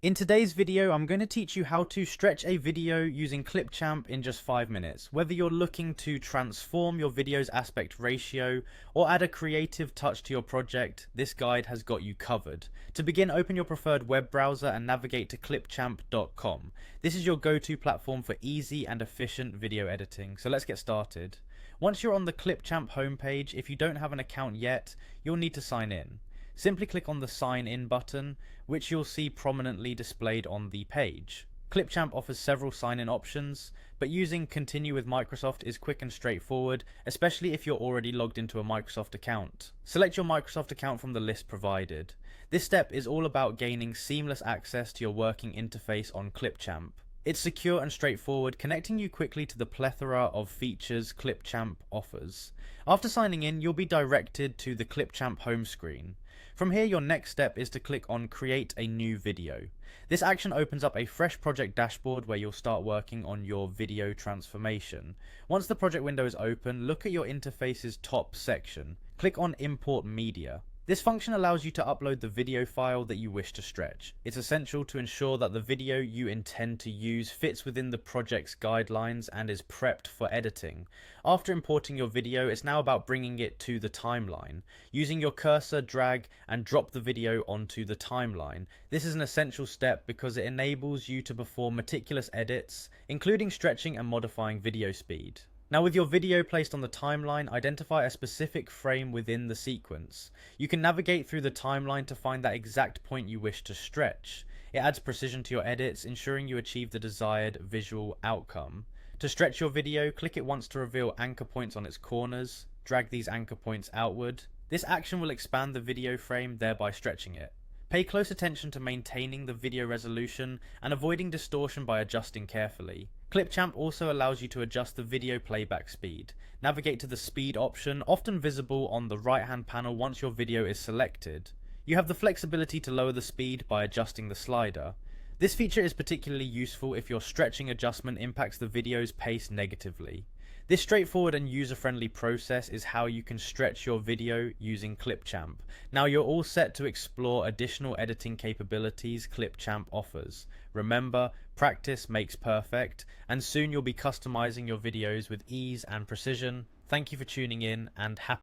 In today's video, I'm going to teach you how to stretch a video using Clipchamp in just 5 minutes. Whether you're looking to transform your video's aspect ratio or add a creative touch to your project, this guide has got you covered. To begin, open your preferred web browser and navigate to clipchamp.com. This is your go-to platform for easy and efficient video editing. So let's get started. Once you're on the Clipchamp homepage, if you don't have an account yet, you'll need to sign in. Simply click on the sign in button, which you'll see prominently displayed on the page. Clipchamp offers several sign-in options, but using Continue with Microsoft is quick and straightforward, especially if you're already logged into a Microsoft account. Select your Microsoft account from the list provided. This step is all about gaining seamless access to your working interface on Clipchamp. It's secure and straightforward, connecting you quickly to the plethora of features Clipchamp offers. After signing in, you'll be directed to the Clipchamp home screen. From here, your next step is to click on Create a New Video. This action opens up a fresh project dashboard where you'll start working on your video transformation. Once the project window is open, look at your interface's top section. Click on Import Media. This function allows you to upload the video file that you wish to stretch. It's essential to ensure that the video you intend to use fits within the project's guidelines and is prepped for editing. After importing your video, it's now about bringing it to the timeline. Using your cursor, drag and drop the video onto the timeline. This is an essential step because it enables you to perform meticulous edits, including stretching and modifying video speed. Now, with your video placed on the timeline, identify a specific frame within the sequence. You can navigate through the timeline to find that exact point you wish to stretch. It adds precision to your edits, ensuring you achieve the desired visual outcome. To stretch your video, click it once to reveal anchor points on its corners. Drag these anchor points outward. This action will expand the video frame, thereby stretching it. Pay close attention to maintaining the video resolution and avoiding distortion by adjusting carefully. Clipchamp also allows you to adjust the video playback speed. Navigate to the speed option, often visible on the right hand panel once your video is selected. You have the flexibility to lower the speed by adjusting the slider. This feature is particularly useful if your stretching adjustment impacts the video's pace negatively. This straightforward and user-friendly process is how you can stretch your video using Clipchamp. Now you're all set to explore additional editing capabilities Clipchamp offers. Remember, practice makes perfect, and soon you'll be customizing your videos with ease and precision. Thank you for tuning in, and happy